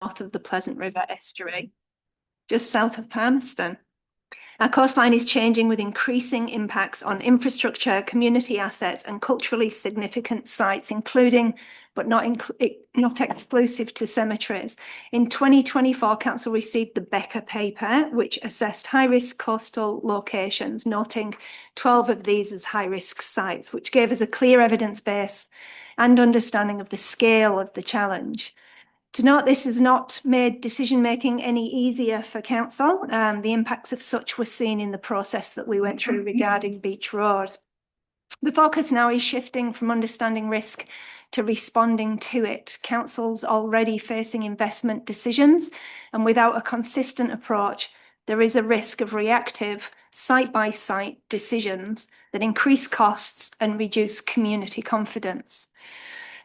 north of the Pleasant River estuary, just south of Palmerston. Our coastline is changing with increasing impacts on infrastructure, community assets, and culturally significant sites, including but not exclusive to cemeteries. In 2024, Council received the Becker paper, which assessed high-risk coastal locations, noting 12 of these as high-risk sites, which gave us a clear evidence base and understanding of the scale of the challenge. To note, this has not made decision-making any easier for Council. The impacts of such were seen in the process that we went through regarding Beach Road. The focus now is shifting from understanding risk to responding to it. Council's already facing investment decisions, and without a consistent approach, there is a risk of reactive site-by-site decisions that increase costs and reduce community confidence.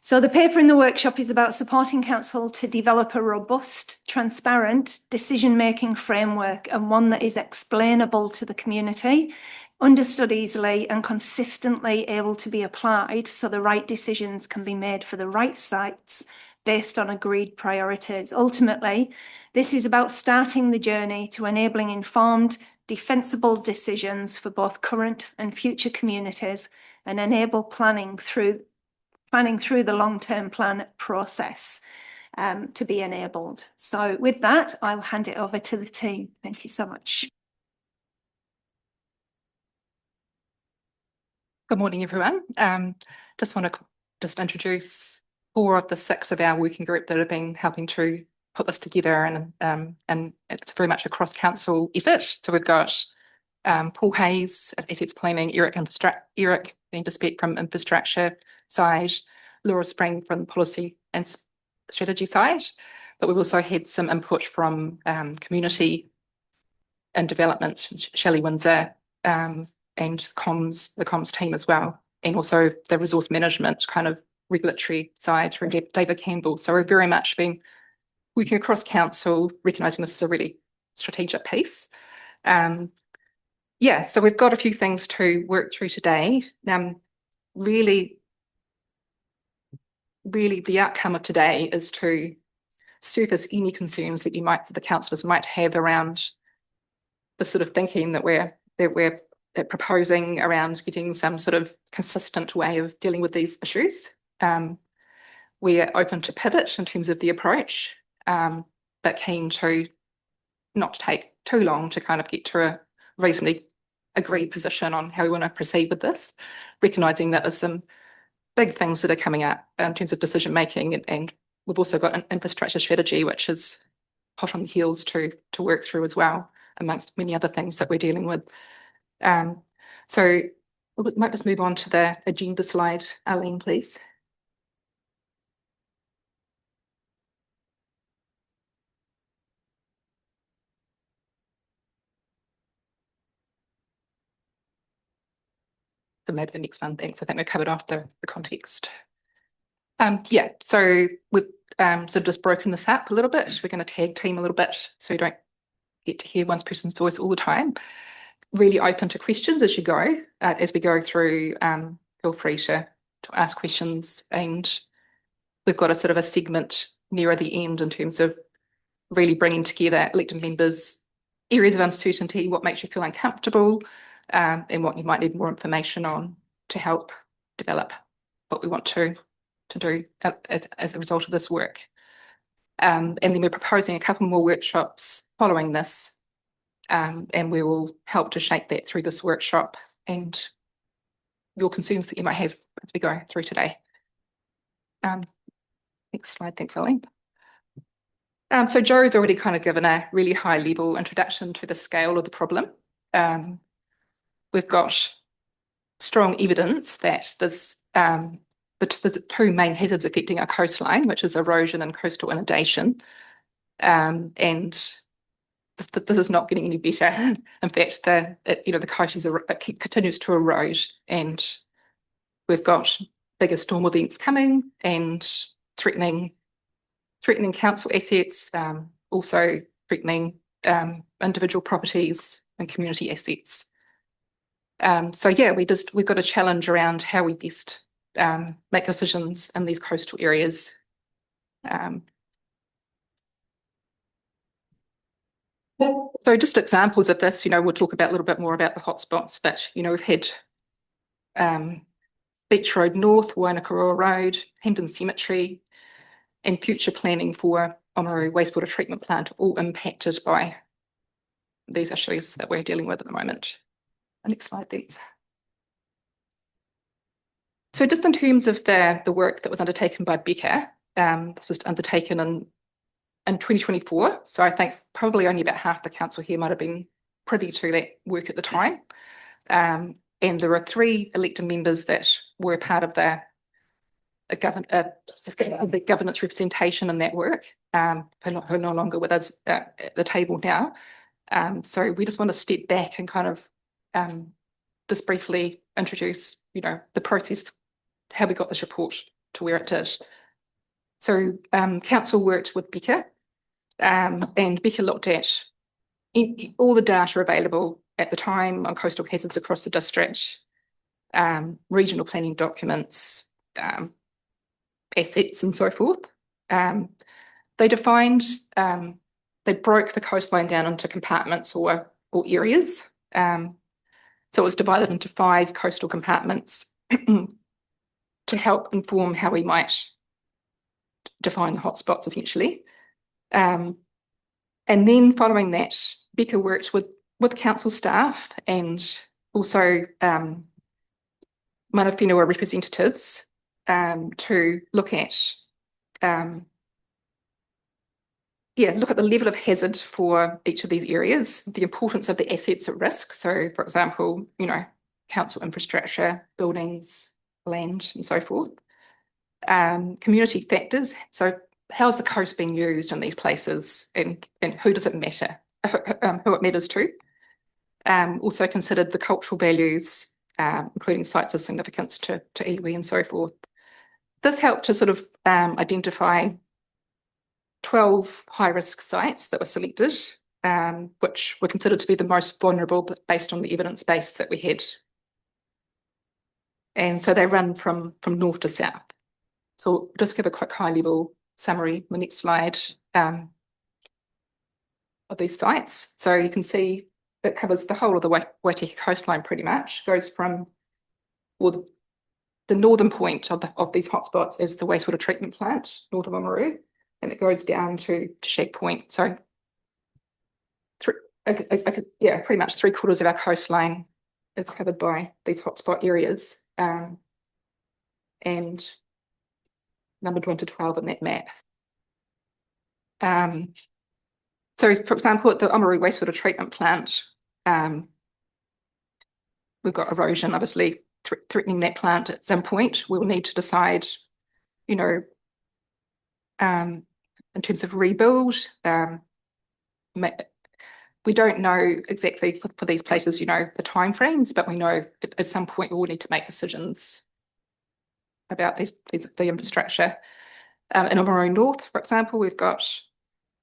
So the paper in the workshop is about supporting Council to develop a robust, transparent decision-making framework, and one that is explainable to the community, understood easily and consistently able to be applied so the right decisions can be made for the right sites based on agreed priorities. Ultimately, this is about starting the journey to enabling informed, defensible decisions for both current and future communities, and enable planning through the long-term plan process to be enabled. So with that, I'll hand it over to the team. Thank you so much. Good morning, everyone. Just want to introduce 4 of the 6 of our working group that have been helping to put this together, and it's very much a cross-council effort. So we've got Paul Hayes, Assets Planning, Eric Vanderspek from Infrastructure side, Laura Spring from the Policy and Strategy side, but we've also had some input from Community and Development, Shelley Windsor, and the comms team as well, and also the resource management kind of regulatory side through David Campbell. So we've very much been working across council, recognising this is a really strategic piece. So we've got a few things to work through today. Really the outcome of today is to surface any concerns that the councillors might have around the sort of thinking that we're proposing around getting some sort of consistent way of dealing with these issues. We're open to pivot in terms of the approach, but keen to not take too long to kind of get to a reasonably agreed position on how we want to proceed with this, recognising that there's some big things that are coming up in terms of decision making, and we've also got an infrastructure strategy which is hot on the heels to work through as well, amongst many other things that we're dealing with. So we might just move on to the agenda slide, Arlene, please. So maybe the next one, thanks. I think we covered off the context. So we've sort of just broken this up a little bit. We're going to tag team a little bit so you don't get to hear one person's voice all the time. Really open to questions as you go, as we go through. Feel free to ask questions, and we've got a sort of a segment nearer the end in terms of really bringing together elected members, areas of uncertainty, what makes you feel uncomfortable, and what you might need more information on to help develop what we want to do as a result of this work. And then we're proposing a couple more workshops following this, and we will help to shape that through this workshop and your concerns that you might have as we go through today. Next slide, thanks, Arlene. So Joe's already kind of given a really high level introduction to the scale of the problem. We've got strong evidence that there's 2 main hazards affecting our coastline, which is erosion and coastal inundation. And this is not getting any better. In fact, the coast continues to erode, and we've got bigger storm events coming and threatening council assets, also threatening individual properties and community assets. We've got a challenge around how we best make decisions in these coastal areas. So just examples of this, we'll talk about a little bit more about the hotspots, but, we've had Beach Road North, Wainakaroa Road, Hendon Cemetery, and future planning for Oamaru wastewater treatment plant all impacted by these issues that we're dealing with at the moment. The next slide, please. So just in terms of the work that was undertaken by Becca, this was undertaken in 2024. So I think probably only about half the council here might have been privy to that work at the time. And there were 3 elected members that were part of the governance representation in that work, who are no longer with us at the table now. So we just want to step back and kind of just briefly introduce, the process, how we got this report to where it did. So council worked with Becca, and Becca looked at all the data available at the time on coastal hazards across the district, regional planning documents, assets and so forth. They defined, they broke the coastline down into compartments or areas. So it was divided into 5 coastal compartments to help inform how we might define the hotspots, essentially. And then following that, Becca worked with council staff and also Mana Whenua representatives to look at look at the level of hazard for each of these areas, the importance of the assets at risk. So, for example, council infrastructure, buildings, land, and so forth. Community factors. So, how's the coast being used in these places, and who does it matter? Who it matters to. Also considered the cultural values, including sites of significance to iwi and so forth. This helped to sort of identify 12 high-risk sites that were selected, which were considered to be the most vulnerable based on the evidence base that we had. And so they run from north to south. So we'll just give a quick high-level summary on the next slide of these sites. So you can see it covers the whole of the Waitaki coastline pretty much, goes from, well, the northern point of these hotspots is the wastewater treatment plant, north of Oamaru, and it goes down to Shag Point. So pretty much 3/4 of our coastline is covered by these hotspot areas, and numbered 1 to 12 in that map. So, for example, at the Oamaru wastewater treatment plant, we've got erosion, obviously, threatening that plant at some point. We'll need to decide, in terms of rebuild. We don't know exactly for these places, the timeframes, but we know at some point we will need to make decisions about the infrastructure. In Oamaru North, for example, we've got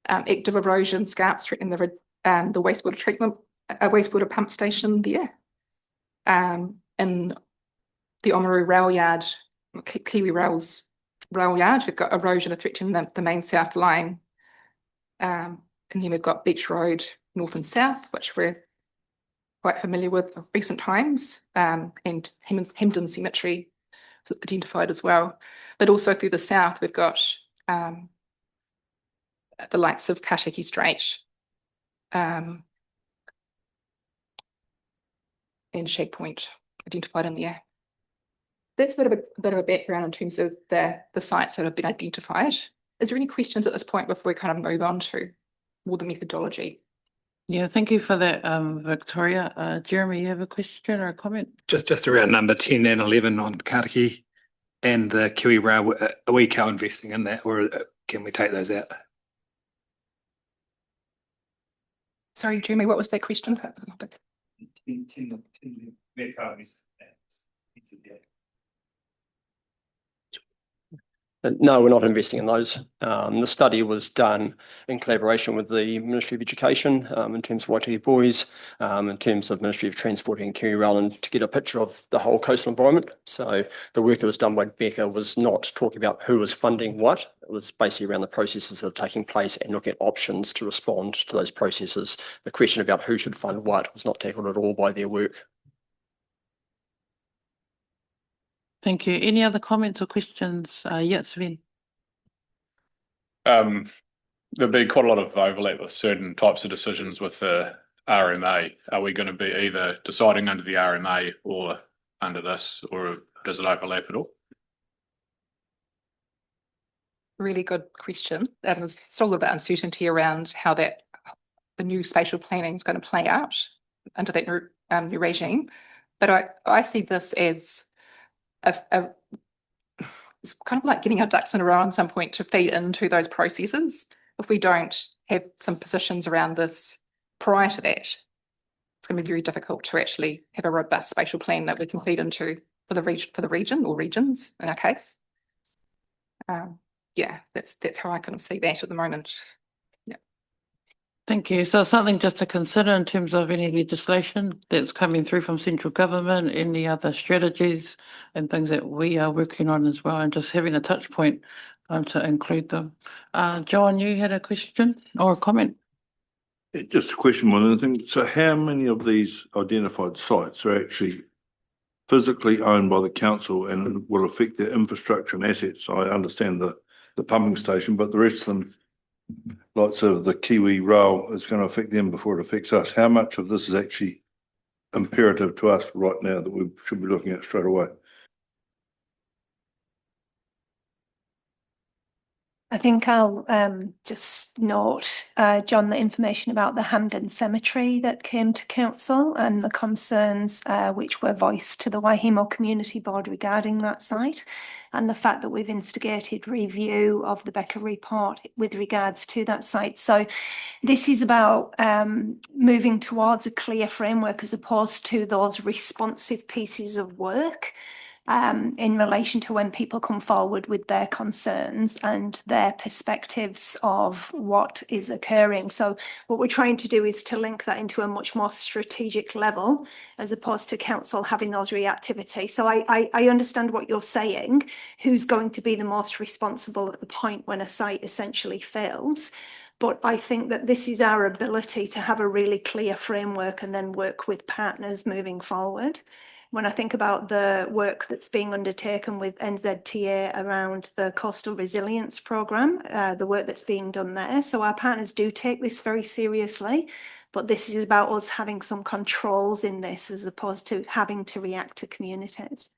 active erosion scarps threatening the wastewater treatment, wastewater pump station there. In the Oamaru rail yard, Kiwi Rail's rail yard, we've got erosion threatening the main south line. And then we've got Beach Road North and South, which we're quite familiar with of recent times, and Hendon Cemetery identified as well. But also through the south, we've got the likes of Kashiki Strait and Shag Point identified in there. That's a bit of a background in terms of the sites that have been identified. Is there any questions at this point before we kind of move on to more the methodology? Yeah, thank you for that, Victoria. Jeremy, you have a question or a comment? Just around number 10 and 11 on Kariki and the Kiwi Rail, are we co-investing in that, or can we take those out? Sorry, Jeremy, what was that question? No, we're not investing in those. The study was done in collaboration with the Ministry of Education in terms of Waitaki Boys, in terms of Ministry of Transport and Kiwi Rail, and to get a picture of the whole coastal environment. So the work that was done by Becca was not talking about who was funding what. It was basically around the processes that are taking place and looking at options to respond to those processes. The question about who should fund what was not tackled at all by their work. Thank you. Any other comments or questions? Yes, Sven. There'll be quite a lot of overlap with certain types of decisions with the RMA. Are we going to be either deciding under the RMA or under this, or does it overlap at all? Really good question. And there's still a little bit of uncertainty around how the new spatial planning is going to play out under that new regime. But I see this as it's kind of like getting our ducks in a row at some point to feed into those processes. If we don't have some positions around this prior to that, it's going to be very difficult to actually have a robust spatial plan that we can feed into for the region or regions in our case. Yeah, that's how I kind of see that at the moment. Yeah. Thank you. So something just to consider in terms of any legislation that's coming through from central government, any other strategies and things that we are working on as well, and just having a touch point to include them. John, you had a question or a comment? Just a question more than anything. So how many of these identified sites are actually physically owned by the council and will affect their infrastructure and assets? I understand the pumping station, but the rest of them, lots of the Kiwi Rail, is going to affect them before it affects us. How much of this is actually imperative to us right now that we should be looking at straight away? I think I'll just note, John, the information about the Hampden Cemetery that came to council and the concerns which were voiced to the Waihemo Community Board regarding that site, and the fact that we've instigated review of the Becker report with regards to that site. So this is about moving towards a clear framework as opposed to those responsive pieces of work. In relation to when people come forward with their concerns and their perspectives of what is occurring. So what we're trying to do is to link that into a much more strategic level as opposed to council having those reactivity. So I understand what you're saying, who's going to be the most responsible at the point when a site essentially fails. But I think that this is our ability to have a really clear framework and then work with partners moving forward. When I think about the work that's being undertaken with NZTA around the Coastal Resilience Programme, the work that's being done there. So our partners do take this very seriously, but this is about us having some controls in this as opposed to having to react to communities.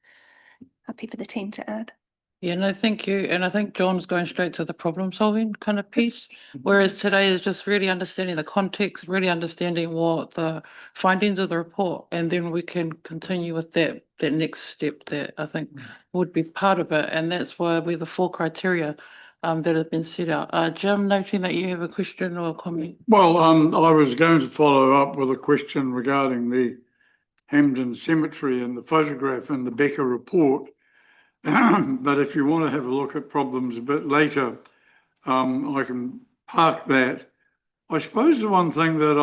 Happy for the team to add. Yeah, no, thank you. And I think John's going straight to the problem solving kind of piece, whereas today is just really understanding the context, really understanding what the findings of the report, and then we can continue with that next step that I think would be part of it. And that's why we're the 4 criteria that have been set out. Jim, noting that you have a question or a comment. Well, I was going to follow up with a question regarding the Hampden Cemetery and the photograph in the Becker report. But if you want to have a look at problems a bit later, I can park that. I suppose the one thing that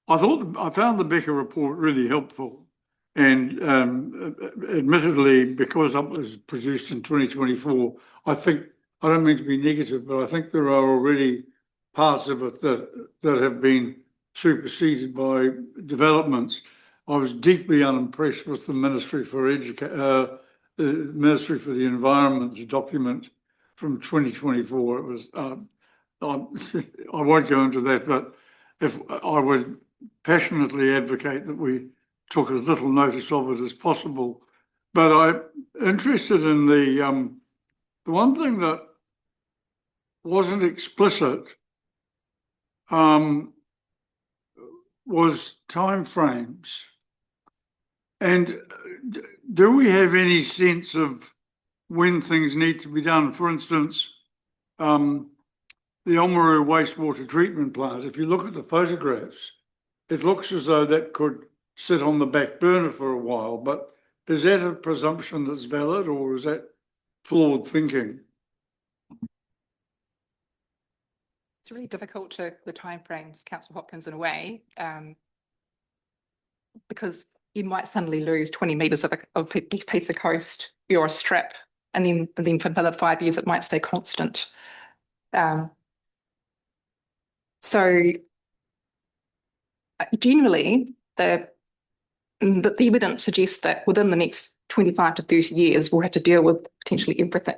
I found the Becker report really helpful, and admittedly, because it was produced in 2024, I don't mean to be negative, but I think there are already parts of it that have been superseded by developments. I was deeply unimpressed with the Ministry for the Environment's document from 2024. It was, I won't go into that, but if I would passionately advocate that we took as little notice of it as possible. But I'm interested in the one thing that wasn't explicit was timeframes. And do we have any sense of when things need to be done? For instance, the Oamaru wastewater treatment plant, if you look at the photographs, it looks as though that could sit on the back burner for a while, but is that a presumption that's valid, or is that flawed thinking. It's really difficult to the timeframes, Councillor Hopkins, in a way, because you might suddenly lose 20 metres of a piece of coast or a strip, and then for another 5 years it might stay constant. So generally, the evidence suggests that within the next 25 to 30 years, we'll have to deal with potentially everything,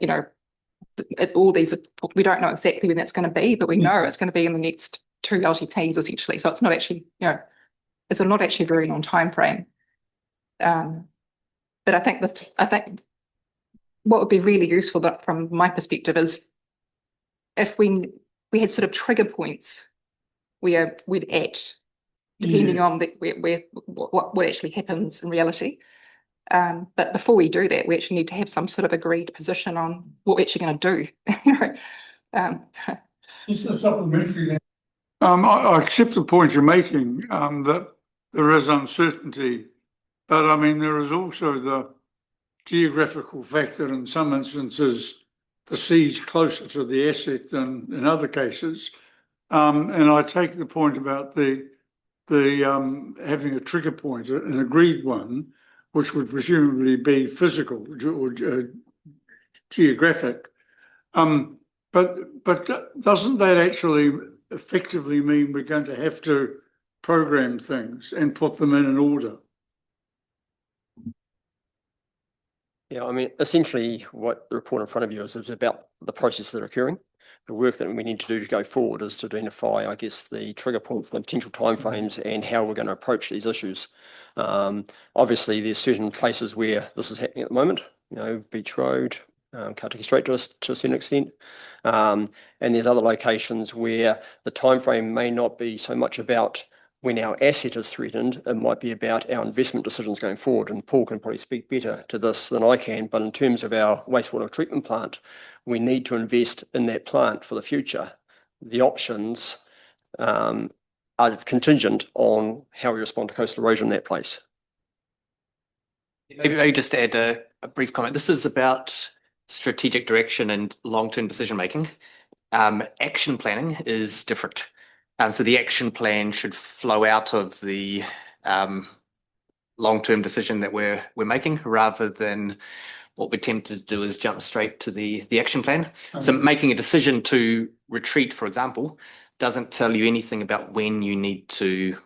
all these, we don't know exactly when that's going to be, but we know it's going to be in the next 2 LTPs essentially. So it's not actually, it's not actually a very long time frame. But I think what would be really useful from my perspective is if we had sort of trigger points where we'd at, depending on what actually happens in reality. But before we do that, we actually need to have some sort of agreed position on what we're actually going to do. Just a supplementary. I accept the point you're making, that there is uncertainty, but I mean, there is also the geographical factor in some instances, the sea's closer to the asset than in other cases. And I take the point about the having a trigger point, an agreed one, which would presumably be physical or geographic. But doesn't that actually effectively mean we're going to have to program things and put them in an order? Yeah, I mean, essentially what the report in front of you is about the process that are occurring. The work that we need to do to go forward is to identify, I guess, the trigger points, the potential timeframes, and how we're going to approach these issues. Obviously, there's certain places where this is happening at the moment, Beach Road, Kautiki Strait to a certain extent. And there's other locations where the timeframe may not be so much about when our asset is threatened, it might be about our investment decisions going forward. And Paul can probably speak better to this than I can, but in terms of our wastewater treatment plant, we need to invest in that plant for the future. The options are contingent on how we respond to coastal erosion in that place. Maybe just add a brief comment. This is about strategic direction and long-term decision making. Action planning is different. So the action plan should flow out of the long-term decision that we're making, rather than what we're tempted to do is jump straight to the action plan. So making a decision to retreat, for example, doesn't tell you anything about when you need to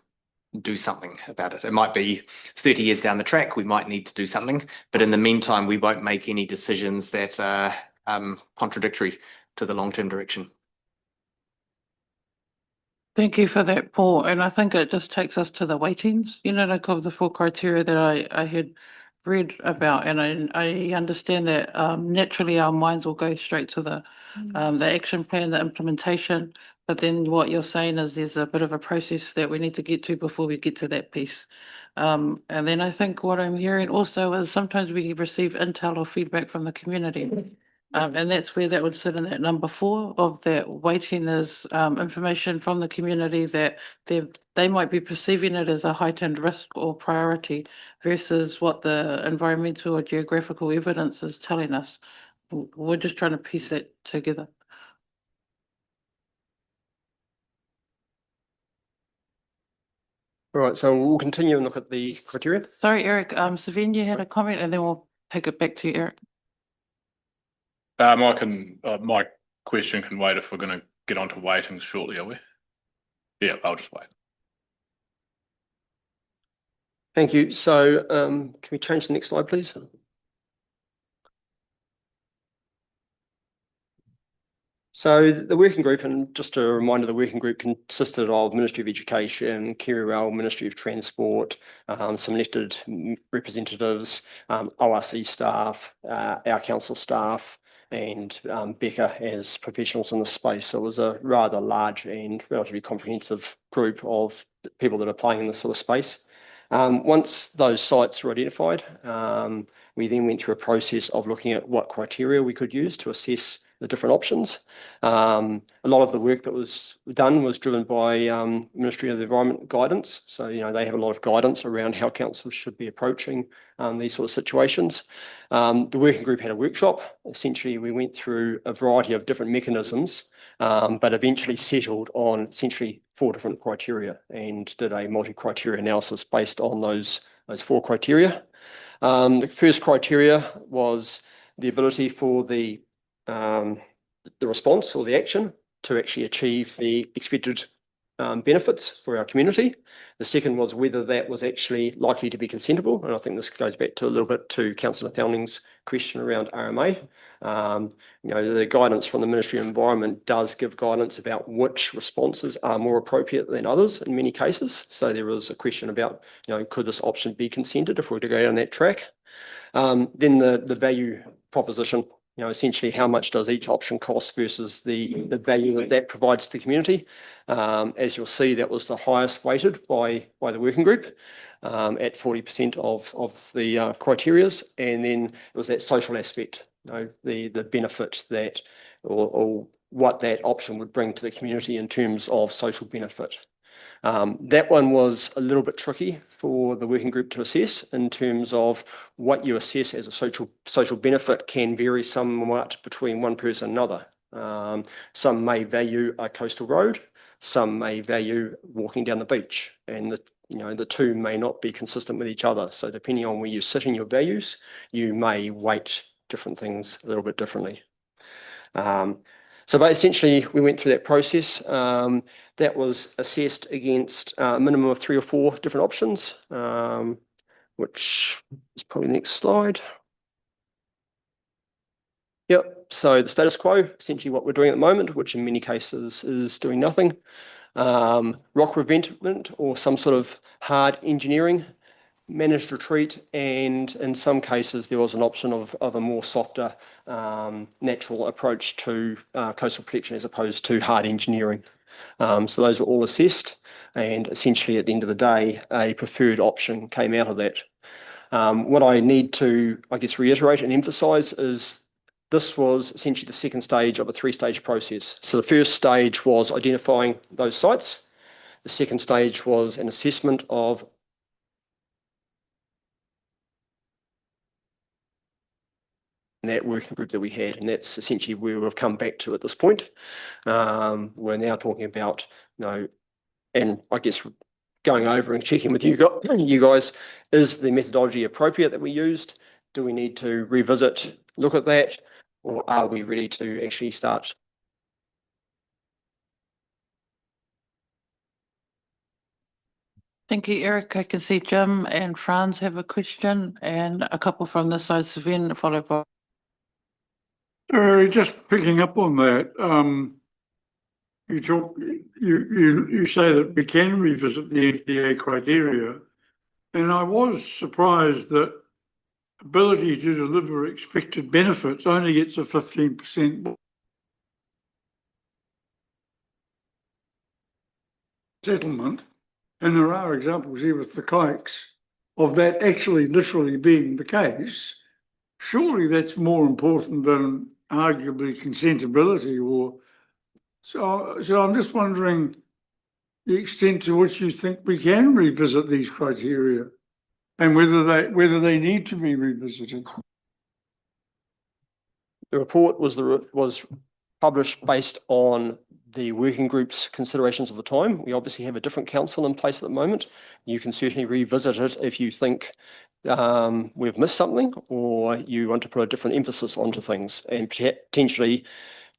do something about it. It might be 30 years down the track, we might need to do something, but in the meantime, we won't make any decisions that are contradictory to the long-term direction. Thank you for that, Paul. And I think it just takes us to the weightings, like of the 4 criteria that I had read about. And I understand that naturally our minds will go straight to the action plan, the implementation. But then what you're saying is there's a bit of a process that we need to get to before we get to that piece. And then I think what I'm hearing also is sometimes we receive intel or feedback from the community. And that's where that would sit in that number 4 of that weighting is information from the community that they might be perceiving it as a heightened risk or priority versus what the environmental or geographical evidence is telling us. We're just trying to piece that together. All right, so we'll continue and look at the criteria. Sorry, Eric. Savine, you had a comment, and then we'll take it back to you, Eric. My question can wait if we're going to get onto weightings shortly, are we? Yeah, I'll just wait. Thank you. So can we change to the next slide, please? So the working group, and just a reminder, the working group consisted of Ministry of Education, Kerry-Rail, Ministry of Transport, some elected representatives, ORC staff, our council staff, and Becca as professionals in the space. So it was a rather large and relatively comprehensive group of people that are playing in this sort of space. Once those sites were identified, we then went through a process of looking at what criteria we could use to assess different options. A lot of the work that was done was driven by Ministry of the Environment guidance. So, they have a lot of guidance around how councils should be approaching these sort of situations. The working group had a workshop. Essentially, we went through a variety of different mechanisms, but eventually settled on essentially 4 different criteria and did a multi-criteria analysis based on those 4 criteria. The first criteria was the ability for the response or the action to actually achieve the expected benefits for our community. The second was whether that was actually likely to be consentable, and I think this goes back to a little bit to Councillor Thowning's question around RMA. The guidance from the Ministry of Environment does give guidance about which responses are more appropriate than others in many cases. So there was a question about, could this option be consented if we were to go down that track? Then the value proposition, essentially how much does each option cost versus the value that provides to the community. As you'll see, that was the highest weighted by the working group at 40% of the criterias. And then it was that social aspect, the benefit that or what that option would bring to the community in terms of social benefit. That one was a little bit tricky for the working group to assess in terms of what you assess as a social benefit can vary somewhat between one person and another. Some may value a coastal road, some may value walking down the beach, and the two may not be consistent with each other. So depending on where you sit in your values, you may weight different things a little bit differently. So essentially, we went through that process. That was assessed against a minimum of 3 or 4 different options, which is probably the next slide. Yep, so the status quo, essentially what we're doing at the moment, which in many cases is doing nothing. Rock revetment or some sort of hard engineering, managed retreat, and in some cases there was an option of a more softer natural approach to coastal protection as opposed to hard engineering. So those were all assessed, and essentially at the end of the day a preferred option came out of that. What I need to, reiterate and emphasise is this was essentially the second stage of a 3-stage process. So the first stage was identifying those sites. The second stage was an assessment of that working group that we had, and that's essentially where we've come back to at this point. We're now talking about, and going over and checking with you guys, is the methodology appropriate that we used? Do we need to revisit, look at that, or are we ready to actually start? Thank you, Eric. I can see Jim and Franz have a question, and a couple from this side, Sven, followed by. Just picking up on that, you say that we can revisit the FDA criteria, and I was surprised that ability to deliver expected benefits only gets a 15% settlement, and there are examples here with the kikes of that actually literally being the case. Surely that's more important than arguably consentability, so I'm just wondering the extent to which you think we can revisit these criteria and whether they need to be revisited. The report was published based on the working group's considerations of the time. We obviously have a different council in place at the moment. You can certainly revisit it if you think we've missed something or you want to put a different emphasis onto things, and potentially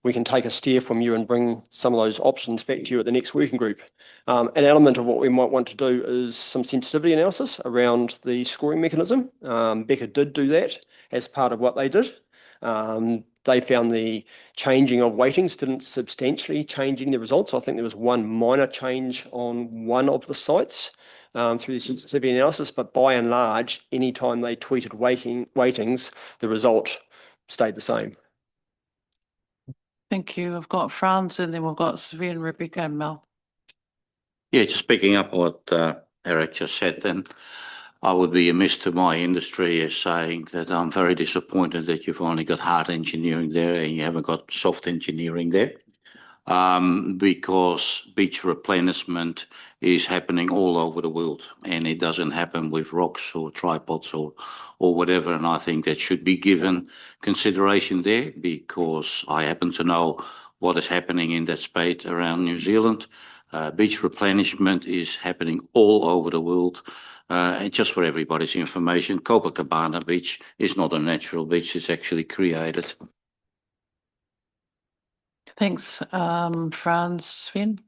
we can take a steer from you and bring some of those options back to you at the next working group. An element of what we might want to do is some sensitivity analysis around the scoring mechanism. Becca did do that as part of what they did. They found the changing of weightings didn't substantially change any of the results. I think there was one minor change on one of the sites through the sensitivity analysis, but by and large, any time they tweeted weightings, the result stayed the same. Thank you. I've got Franz, and then we've got Sven, Rebecca, and Mel. Yeah, just picking up what Eric just said then. I would be amiss to my industry as saying that I'm very disappointed that you've only got hard engineering there and you haven't got soft engineering there. Because beach replenishment is happening all over the world, and it doesn't happen with rocks or tripods or whatever. And I think that should be given consideration there, because I happen to know what is happening in that space around New Zealand. Beach replenishment is happening all over the world. And just for everybody's information, Copacabana Beach is not a natural beach; it's actually created. Thanks, Franz. Sven?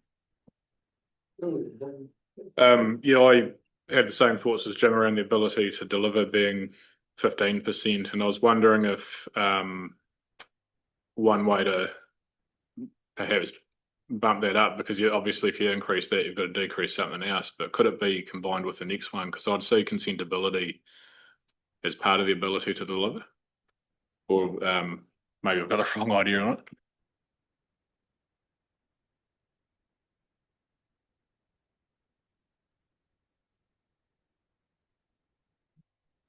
Yeah, I had the same thoughts as Jim around the ability to deliver being 15%, and I was wondering if one way to perhaps bump that up, because obviously if you increase that, you've got to decrease something else, but could it be combined with the next one? Because I'd see consentability as part of the ability to deliver, or maybe I've got a wrong idea on it.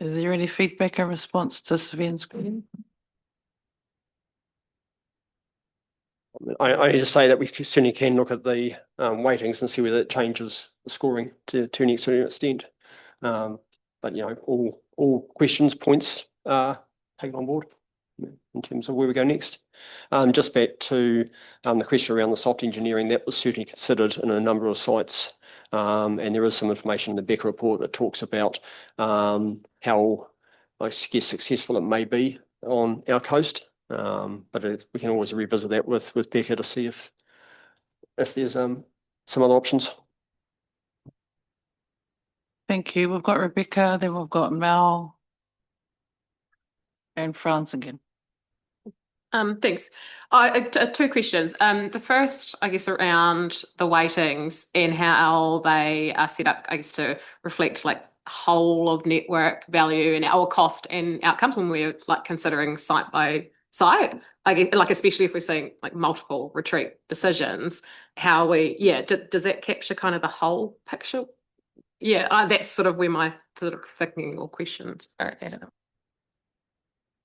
Is there any feedback in response to Sven's question? I need to say that we certainly can look at the weightings and see whether it changes the scoring to an extent. But all questions, points taken on board in terms of where we go next. Just back to the question around the soft engineering, that was certainly considered in a number of sites, and there is some information in the Becker report that talks about how, I guess, successful it may be on our coast. But we can always revisit that with Becca to see if there's some other options. Thank you. We've got Rebecca, then we've got Mel and Franz again. Thanks. Two questions. The first, I guess, around the weightings and how they are set up, I guess, to reflect like whole of network value and our cost and outcomes when we're like considering site by site. I guess, like, especially if we're seeing like multiple retreat decisions, how does that capture kind of the whole picture? Yeah, that's sort of where my sort of thinking or questions are at.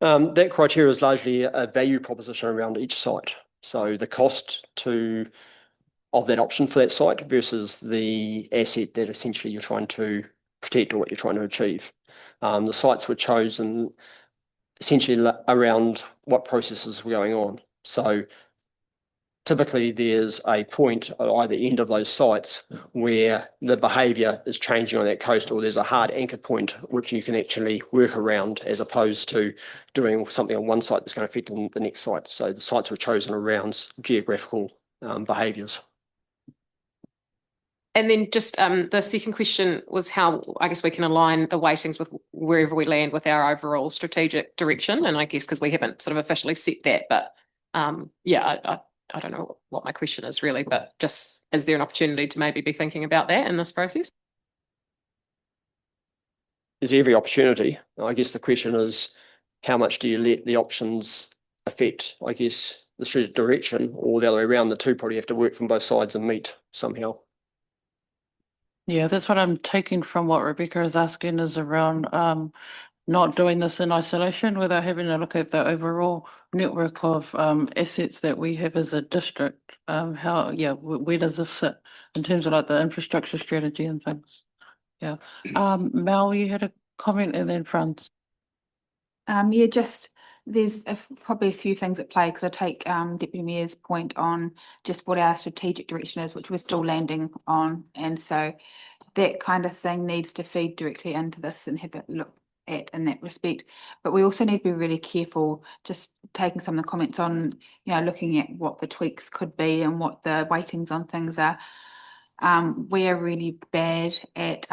That criteria is largely a value proposition around each site. So the cost of that option for that site versus the asset that essentially you're trying to protect or what you're trying to achieve. The sites were chosen essentially around what processes were going on. So typically there's a point at either end of those sites where the behaviour is changing on that coast, or there's a hard anchor point which you can actually work around, as opposed to doing something on one site that's going to affect the next site. So the sites were chosen around geographical behaviours. And then just the second question was how, I guess, we can align the weightings with wherever we land with our overall strategic direction. And I guess because we haven't sort of officially set that, but I don't know what my question is really, but just is there an opportunity to maybe be thinking about that in this process? There's every opportunity. I guess the question is, how much do you let the options affect, I guess, the strategic direction, or the other way around? The two probably have to work from both sides and meet somehow. Yeah, that's what I'm taking from what Rebecca is asking, is around not doing this in isolation, without having a look at the overall network of assets that we have as a district. Where does this sit in terms of like the infrastructure strategy and things? Yeah. Mel, you had a comment, and then Franz. There's probably a few things at play, because I take Deputy Mayor's point on just what our strategic direction is, which we're still landing on. And so that kind of thing needs to feed directly into this and have a look at in that respect. But we also need to be really careful, just taking some of the comments on, looking at what the tweaks could be and what the weightings on things are. We are really bad at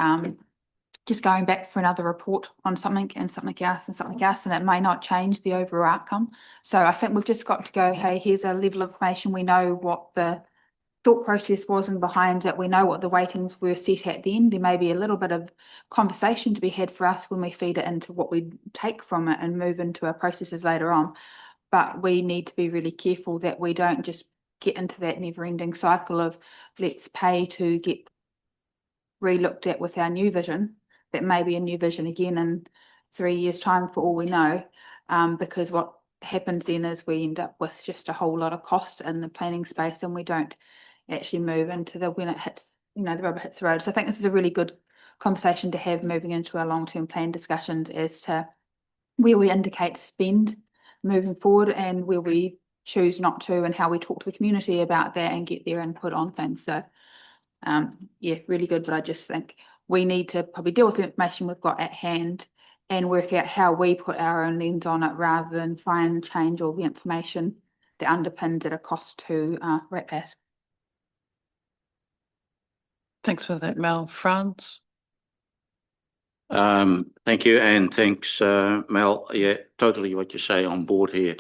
just going back for another report on something and something else and something else, and it may not change the overall outcome. So I think we've just got to go, hey, here's a level of information. We know what the thought process was and behind it. We know what the weightings were set at then. There may be a little bit of conversation to be had for us when we feed it into what we take from it and move into our processes later on. But we need to be really careful that we don't just get into that never-ending cycle of let's pay to get re-looked at with our new vision, that may be a new vision again in 3 years' time for all we know. Because what happens then is we end up with just a whole lot of cost in the planning space and we don't actually move into when it hits, the rubber hits the road. So I think this is a really good conversation to have moving into our long-term plan discussions as to where we indicate spend moving forward and where we choose not to, and how we talk to the community about that and get their input on things. So yeah, really good. But I just think we need to probably deal with the information we've got at hand and work out how we put our own lens on it rather than try and change all the information that underpins at a cost to ratepayers. Thanks for that, Mel. Franz? Thank you, and thanks, Mel. Yeah, totally what you say on board here.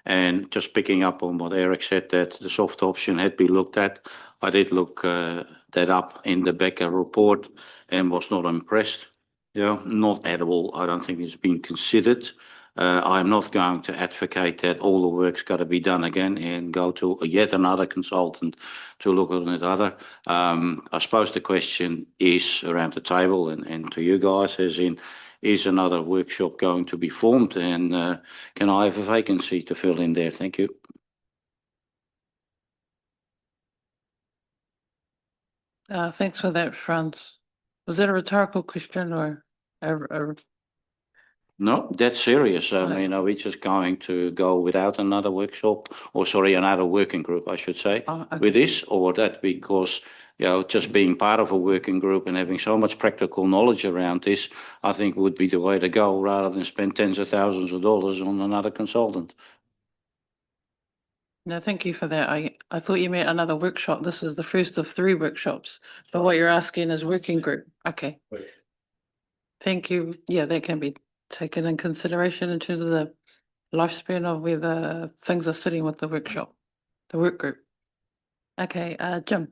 And just picking up on what Eric said, that the soft option had been looked at. I did look that up in the Becker report and was not impressed. Yeah, not at all. I don't think it's been considered. I'm not going to advocate that all the work's got to be done again and go to yet another consultant to look at it other. I suppose the question is around the table and to you guys, as in, is another workshop going to be formed, and can I have a vacancy to fill in there? Thank you. Thanks for that, Franz. Was that a rhetorical question or a No, that's serious. I Right. mean, are we just going to go without another workshop, or sorry, another working group, I should say, okay. with this, or that because, just being part of a working group and having so much practical knowledge around this, I think would be the way to go rather than spend tens of thousands of dollars on another consultant. No, thank you for that. I thought you meant another workshop. This is the first of 3 workshops. But what you're asking is working group. Okay. Thank you. Yeah, that can be taken in consideration in terms of the lifespan of where the things are sitting with the workshop, the work group. Okay, Jim.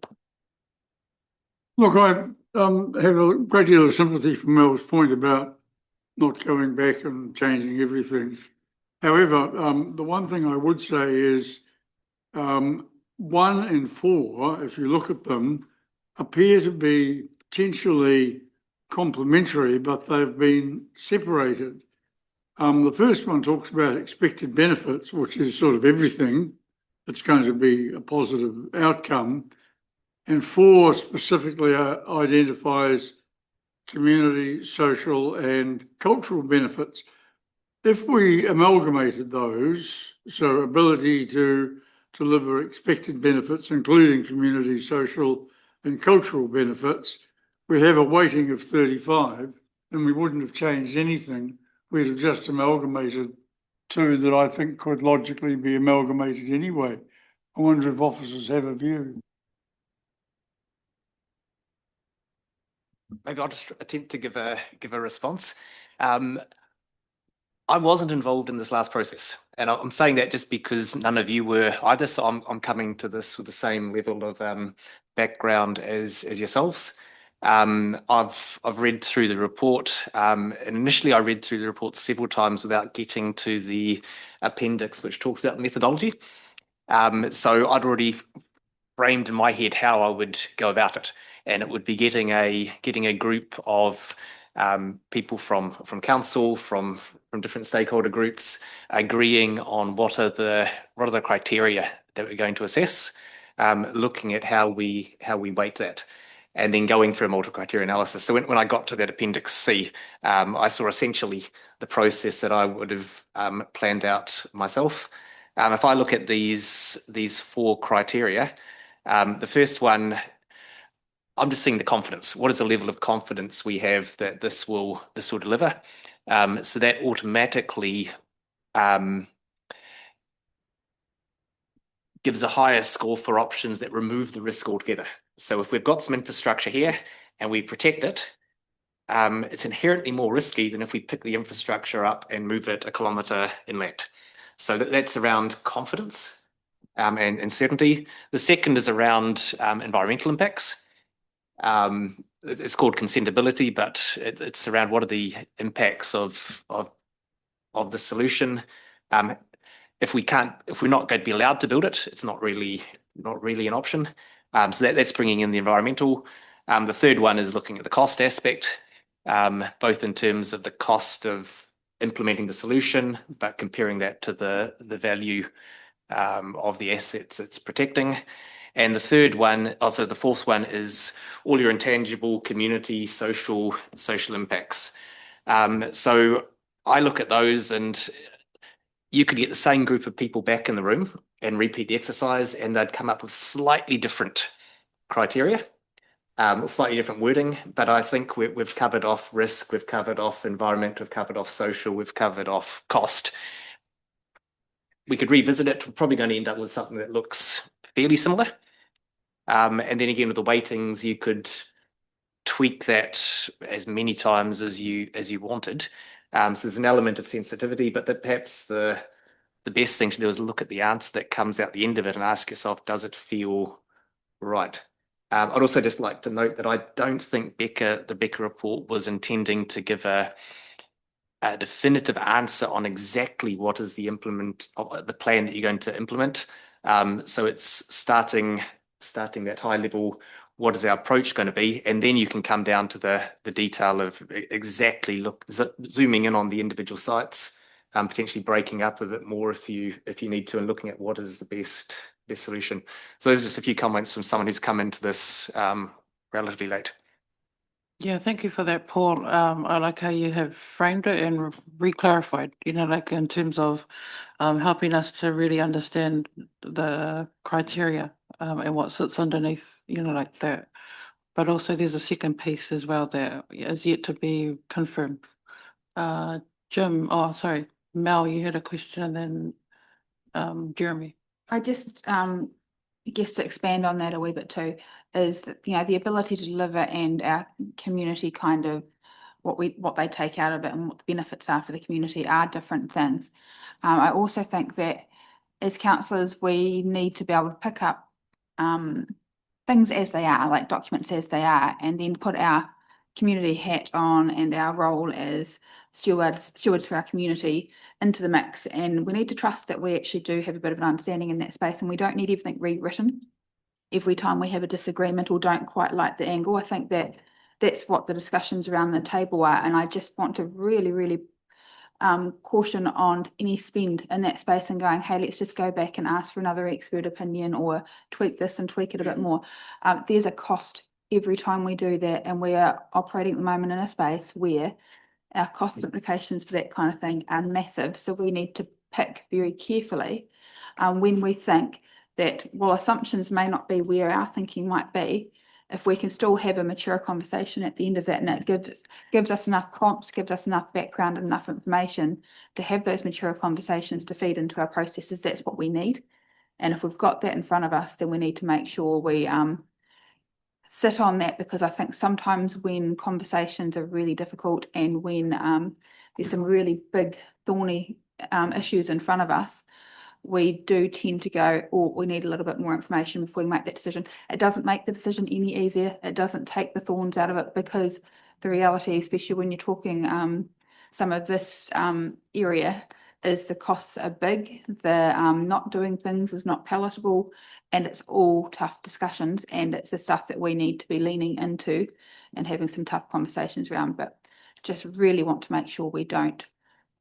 Look, I have a great deal of sympathy for Mel's point about not going back and changing everything. However, the one thing I would say is 1 and 4, if you look at them, appear to be potentially complementary, but they've been separated. The first one talks about expected benefits, which is sort of everything that's going to be a positive outcome. And 4 specifically identifies community, social, and cultural benefits. If we amalgamated those, so ability to deliver expected benefits, including community, social, and cultural benefits, we have a weighting of 35, and we wouldn't have changed anything. We'd have just amalgamated 2 that I think could logically be amalgamated anyway. I wonder if officers have a view. Maybe I'll just attempt to give a response. I wasn't involved in this last process, and I'm saying that just because none of you were either. So I'm coming to this with the same level of background as yourselves. I've read through the report, and initially I read through the report several times without getting to the appendix, which talks about methodology. So I'd already framed in my head how I would go about it, and it would be getting a group of people from council, from different stakeholder groups, agreeing on what are the criteria that we're going to assess, looking at how we weight that, and then going through a multi-criteria analysis. So when I got to that Appendix C, I saw essentially the process that I would have planned out myself. If I look at these 4 criteria, the first one, I'm just seeing the confidence. What is the level of confidence we have that this will deliver? So that automatically gives a higher score for options that remove the risk altogether. So if we've got some infrastructure here and we protect it, it's inherently more risky than if we pick the infrastructure up and move it a kilometre inland. So that's around confidence and certainty. The second is around environmental impacts. It's called consentability, but it's around what are the impacts of the solution. If we're not going to be allowed to build it, it's not really an option. So that's bringing in the environmental. The third one is looking at the cost aspect. both in terms of the cost of implementing the solution, but comparing that to the value of the assets it's protecting. And the third one, also the fourth one, is all your intangible community, social impacts. So I look at those, and you could get the same group of people back in the room and repeat the exercise, and they'd come up with slightly different criteria, slightly different wording. But I think we've covered off risk, we've covered off environment, we've covered off social, we've covered off cost. We could revisit it. We're probably going to end up with something that looks fairly similar. And then again, with the weightings, you could tweak that as many times as you wanted. So there's an element of sensitivity, but that perhaps the best thing to do is look at the answer that comes out the end of it and ask yourself, does it feel right? I'd also just like to note that I don't think the Becker report was intending to give a definitive answer on exactly what is the plan that you're going to implement. So it's starting that high level, what is our approach going to be? And then you can come down to the detail of exactly zooming in on the individual sites, potentially breaking up a bit more if you need to, and looking at what is the best solution. So there's just a few comments from someone who's come into this relatively late. Yeah, thank you for that, Paul. I like how you have framed it and re-clarified, like in terms of helping us to really understand the criteria and what sits underneath, like that. But also there's a second piece as well that is yet to be confirmed. Sorry, Mel, you had a question, and then Jeremy. I just guess to expand on that a wee bit too, is that, the ability to deliver and our community kind of what they take out of it and what the benefits are for the community are different things. I also think that as councillors, we need to be able to pick up things as they are, like documents as they are, and then put our community hat on and our role as stewards for our community into the mix. And we need to trust that we actually do have a bit of an understanding in that space, and we don't need everything rewritten every time we have a disagreement or don't quite like the angle. I think that's what the discussions around the table are, and I just want to really, really caution on any spend in that space and going, hey, let's just go back and ask for another expert opinion or tweak this and tweak it a bit more. There's a cost every time we do that, and we are operating at the moment in a space where our cost implications for that kind of thing are massive. So we need to pick very carefully when we think that, while assumptions may not be where our thinking might be, if we can still have a mature conversation at the end of that, and it gives us enough prompts, gives us enough background and enough information to have those mature conversations to feed into our processes, that's what we need. And if we've got that in front of us, then we need to make sure we sit on that, because I think sometimes when conversations are really difficult and when there's some really big thorny issues in front of us, we do tend to go, oh, we need a little bit more information before we make that decision. It doesn't make the decision any easier. It doesn't take the thorns out of it, because the reality, especially when you're talking some of this area, is the costs are big. The not doing things is not palatable, and it's all tough discussions, and it's the stuff that we need to be leaning into and having some tough conversations around. But just really want to make sure we don't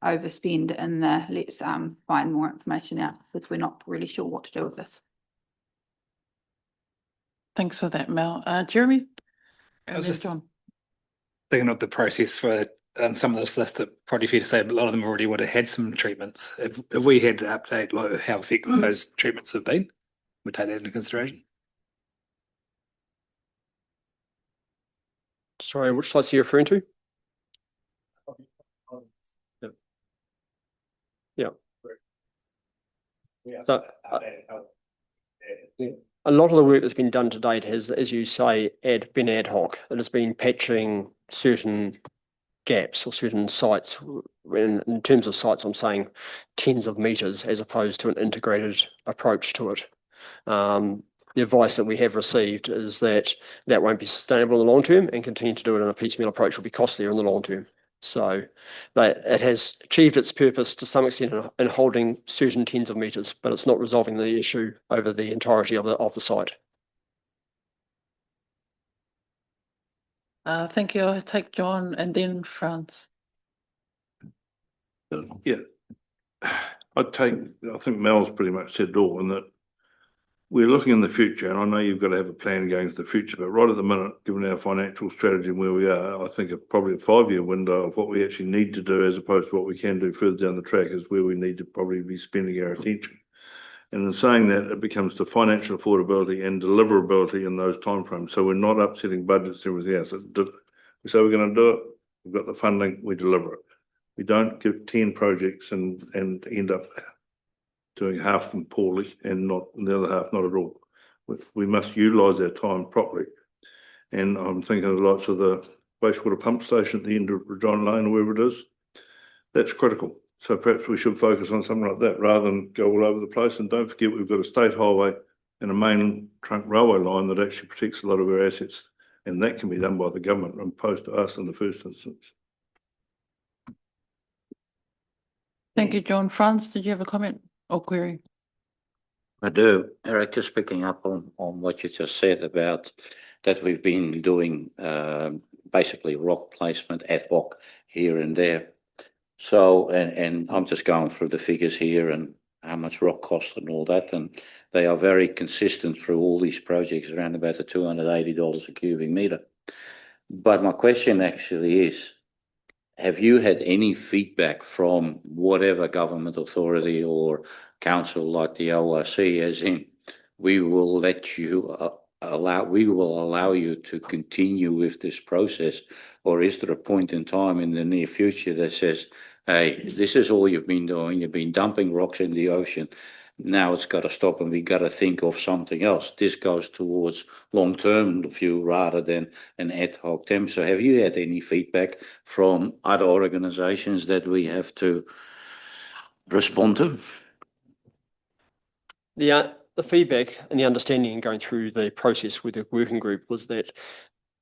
overspend in the let's find more information out, because we're not really sure what to do with this. Thanks for that, Mel. Jeremy? I was And then just John. thinking of the process for some of this list, that probably fair to say a lot of them already would have had some treatments. If we had to update like how effective those treatments have been, we take that into consideration. Sorry, which slides are you referring to? Yeah. So, a lot of the work that's been done to date has, as you say, been ad hoc. It has been patching certain gaps or certain sites. In terms of sites, I'm saying tens of meters as opposed to an integrated approach to it. The advice that we have received is that won't be sustainable in the long term, and continue to do it in a piecemeal approach will be costlier in the long term. So it has achieved its purpose to some extent in holding certain tens of meters, but it's not resolving the issue over the entirety of the site. Thank you. I'll take John and then Franz. Yeah. I think Mel's pretty much said it all, in that we're looking in the future, and I know you've got to have a plan going into the future, but right at the minute, given our financial strategy and where we are, I think probably a 5-year window of what we actually need to do as opposed to what we can do further down the track is where we need to probably be spending our attention. And in saying that, it becomes the financial affordability and deliverability in those timeframes. So we're not upsetting budgets and everything else. We say we're going to do it, we've got the funding, we deliver it. We don't give 10 projects and end up doing half of them poorly and not the other half not at all. We must utilise our time properly. And I'm thinking of the likes of the wastewater pump station at the end of Regina Lane or wherever it is. That's critical. So perhaps we should focus on something like that rather than go all over the place. And don't forget, we've got a state highway and a main trunk railway line that actually protects a lot of our assets. And that can be done by the government opposed to us in the first instance. Thank you, John. Franz, did you have a comment or query? I do, Eric, just picking up on what you just said about that we've been doing basically rock placement ad hoc here and there. So, and I'm just going through the figures here and how much rock cost and all that, and they are very consistent through all these projects, around about the $280 a cubic meter. But my question actually is, have you had any feedback from whatever government authority or council like the ORC, as in, we will let you we will allow you to continue with this process, or is there a point in time in the near future that says, hey, this is all you've been doing, you've been dumping rocks in the ocean, now it's got to stop and we got to think of something else. This goes towards long-term view rather than an ad hoc term. So have you had any feedback from other organizations that we have to respond to? The feedback and the understanding going through the process with the working group was that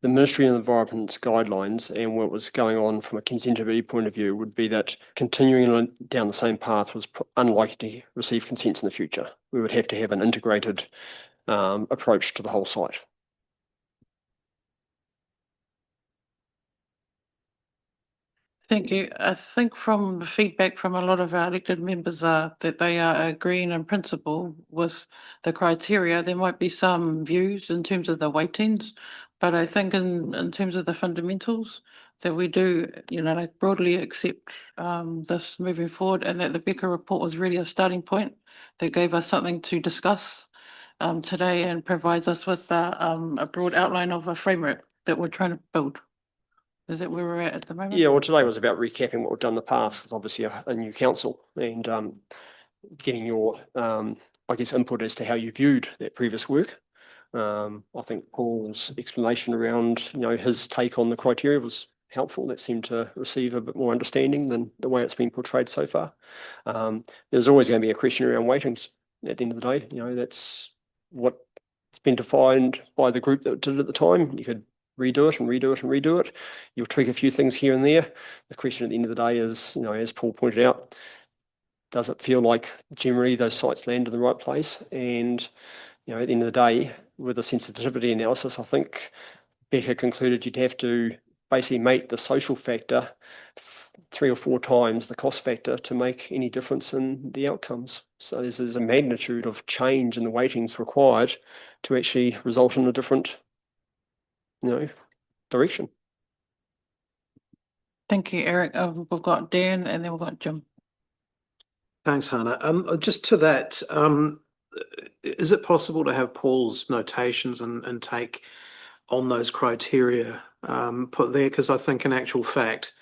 the Ministry of Environment's guidelines and what was going on from a consentability point of view would be that continuing down the same path was unlikely to receive consents in the future. We would have to have an integrated approach to the whole site. Thank you. I think from the feedback from a lot of our elected members that they are agreeing in principle with the criteria. There might be some views in terms of the weightings, but I think in terms of the fundamentals that we do, like broadly accept this moving forward, and that the Becker report was really a starting point that gave us something to discuss today and provides us with a broad outline of a framework that we're trying to build. Is that where we're at the moment? Yeah, well, today was about recapping what we've done in the past, obviously a new council, and getting your, I guess, input as to how you viewed that previous work. I think Paul's explanation around, his take on the criteria was helpful. That seemed to receive a bit more understanding than the way it's been portrayed so far. There's always going to be a question around weightings at the end of the day. That's what's been defined by the group that did it at the time. You could redo it and redo it and redo it. You'll tweak a few things here and there. The question at the end of the day is, as Paul pointed out, does it feel like generally those sites land in the right place? And, at the end of the day, with the sensitivity analysis, I think Becker concluded you'd have to basically make the social factor 3 or 4 times the cost factor to make any difference in the outcomes. So there's a magnitude of change in the weightings required to actually result in a different direction. Thank you, Eric. We've got Dan and then we've got Jim. Thanks, Hannah. Just to that, is it possible to have Paul's notations and take on those criteria put there? Because I think in actual fact,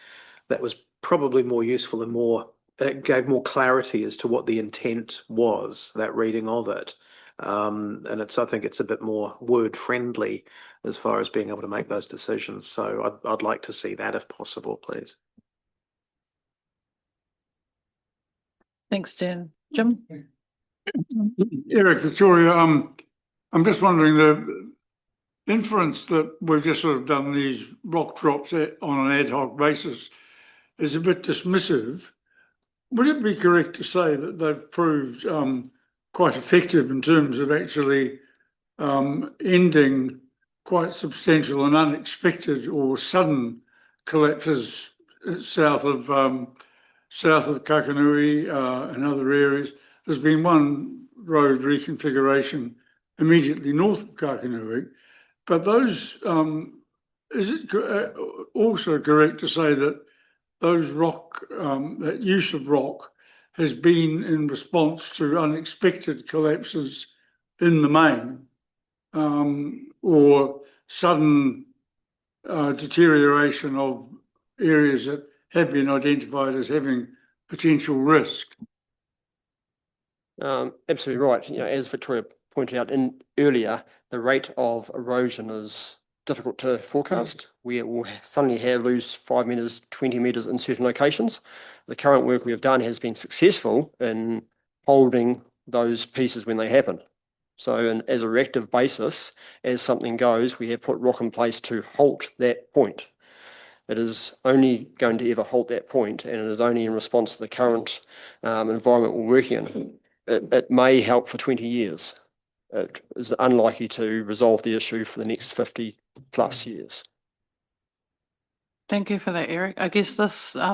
that was probably more useful and it gave more clarity as to what the intent was, that reading of it. And I think it's a bit more word friendly as far as being able to make those decisions. So I'd like to see that if possible, please. Thanks, Dan. Jim? Eric, Victoria, I'm just wondering, the inference that we've just sort of done these rock drops on an ad hoc basis is a bit dismissive. Would it be correct to say that they've proved quite effective in terms of actually ending quite substantial and unexpected or sudden collapses south of Kakanui and other areas. There's been one road reconfiguration immediately north of Kakanui, but those, is it also correct to say that those that use of rock has been in response to unexpected collapses in the main, or sudden deterioration of areas that have been identified as having potential risk? Absolutely right. As Victoria pointed out earlier, the rate of erosion is difficult to forecast. We will suddenly lose 5 meters, 20 meters in certain locations. The current work we have done has been successful in holding those pieces when they happen. So as a reactive basis, as something goes, we have put rock in place to halt that point. It is only going to ever halt that point, and it is only in response to the current environment we're working in. It may help for 20 years. It is unlikely to resolve the issue for the next 50 plus years. Thank you for that, Eric. I guess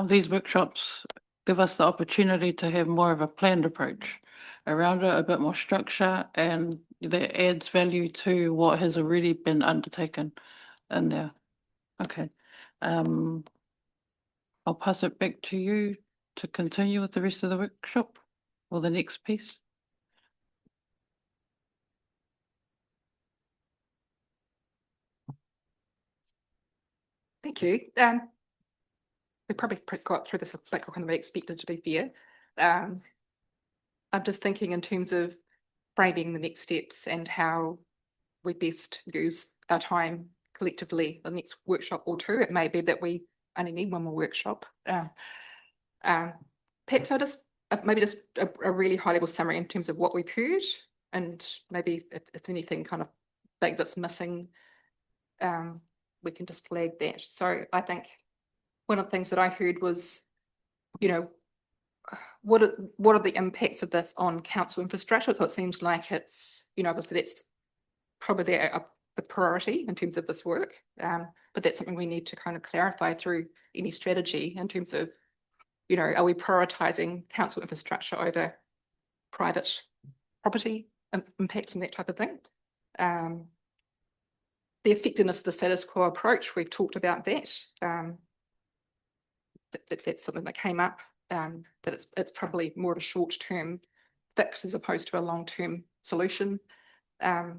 these workshops give us the opportunity to have more of a planned approach around it, a bit more structure, and that adds value to what has already been undertaken in there. Okay. I'll pass it back to you to continue with the rest of the workshop or the next piece. Thank you. We probably got through this a bit quicker than we expected, to be fair. I'm just thinking in terms of framing the next steps and how we best use our time collectively the next workshop or two. It may be that we only need one more workshop. Perhaps I'll just maybe just a really high level summary in terms of what we've heard, and maybe if anything kind of big that's missing, we can just flag that. So I think one of the things that I heard was, what are the impacts of this on council infrastructure? So it seems like it's, obviously that's probably the priority in terms of this work, but that's something we need to kind of clarify through any strategy in terms of, are we prioritising council infrastructure over private property impacts and that type of thing? The effectiveness of the status quo approach, we've talked about that. That's something that came up, that it's probably more of a short-term fix as opposed to a long-term solution. The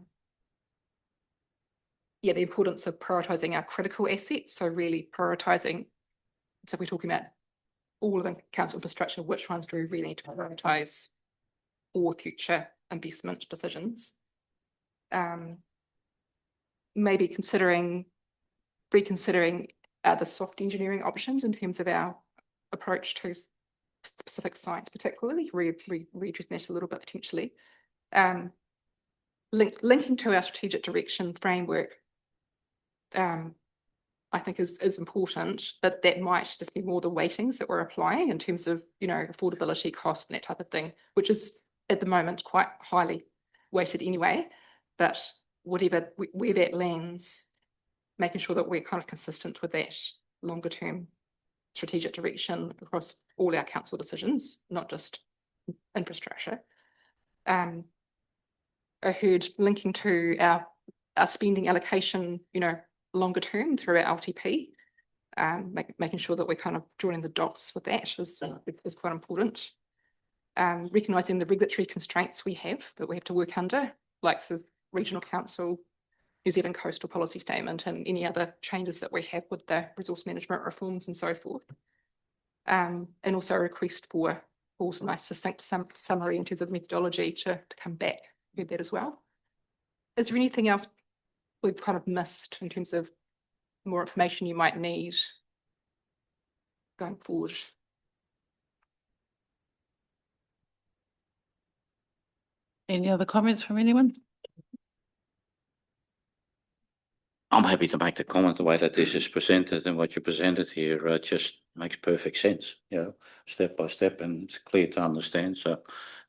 importance of prioritising our critical assets, so really prioritising, so we're talking about all of the council infrastructure, which ones do we really need to prioritise for future investment decisions? Maybe reconsidering the soft engineering options in terms of our approach to specific sites, particularly readdressing that a little bit potentially. Linking to our strategic direction framework, I think is important, but that might just be more the weightings that we're applying in terms of, affordability, cost, and that type of thing, which is at the moment quite highly weighted anyway. But whatever, where that lands, making sure that we're kind of consistent with that longer term strategic direction across all our council decisions, not just infrastructure. I heard linking to our spending allocation, longer term through our LTP, making sure that we're kind of joining the dots with that is quite important. Recognising the regulatory constraints we have that we have to work under, like sort of regional council, New Zealand coastal policy statement, and any other changes that we have with the resource management reforms and so forth. And also a request for Paul's nice succinct summary in terms of methodology to come back with that as well. Is there anything else we've kind of missed in terms of more information you might need going forward? Any other comments from anyone? I'm happy to make the comment the way that this is presented, and what you presented here just makes perfect sense, step by step, and it's clear to understand. So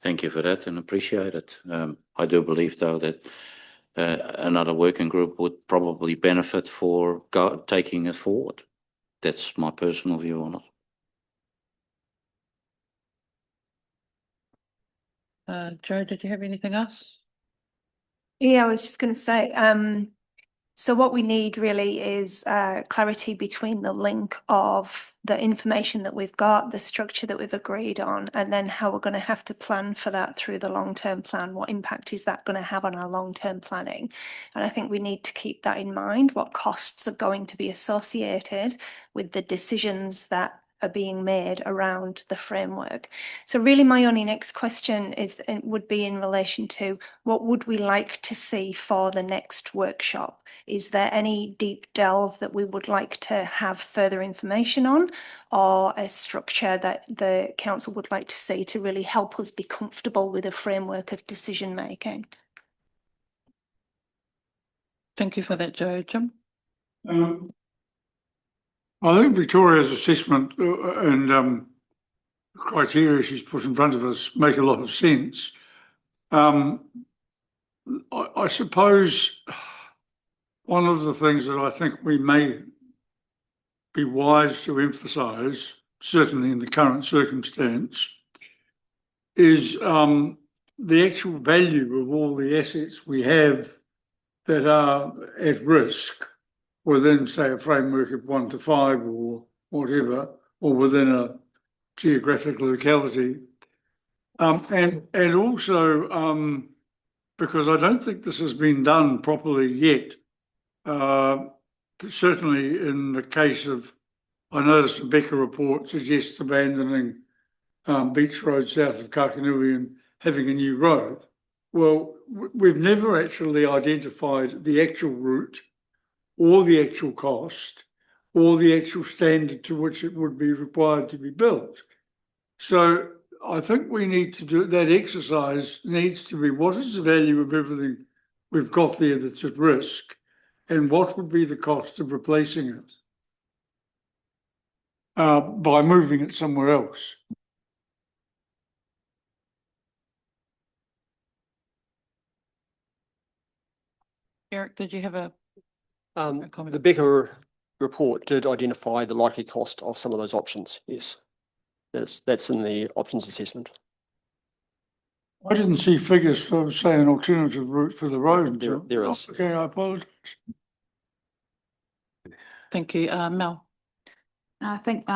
thank you for that and appreciate it. I do believe though that another working group would probably benefit for taking it forward. That's my personal view on it. Joe, did you have anything else? Yeah, I was just going to say, so what we need really is clarity between the link of the information that we've got, the structure that we've agreed on, and then how we're going to have to plan for that through the long-term plan. What impact is that going to have on our long-term planning? And I think we need to keep that in mind, what costs are going to be associated with the decisions that are being made around the framework. So really my only next question is would be in relation to what would we like to see for the next workshop? Is there any deep delve that we would like to have further information on, or a structure that the council would like to see to really help us be comfortable with a framework of decision making? Thank you for that, Joe. Jim? I think Victoria's assessment and criteria she's put in front of us make a lot of sense. I suppose one of the things that I think we may be wise to emphasise, certainly in the current circumstance, is the actual value of all the assets we have that are at risk within, say, a framework of 1 to 5 or whatever, or within a geographic locality. And also, because I don't think this has been done properly yet, certainly in the case of, I noticed the Becker report suggests abandoning Beach Road south of Kakanui and having a new road. Well, we've never actually identified the actual route or the actual cost or the actual standard to which it would be required to be built. So I think we need to do that exercise needs to be what is the value of everything we've got there that's at risk, and what would be the cost of replacing it by moving it somewhere else. Eric, did you have a comment? The Becker report did identify the likely cost of some of those options. Yes, that's in the options assessment. I didn't see figures for, say, an alternative route for the road. There is. Okay, I apologise. Thank you. Mel? I think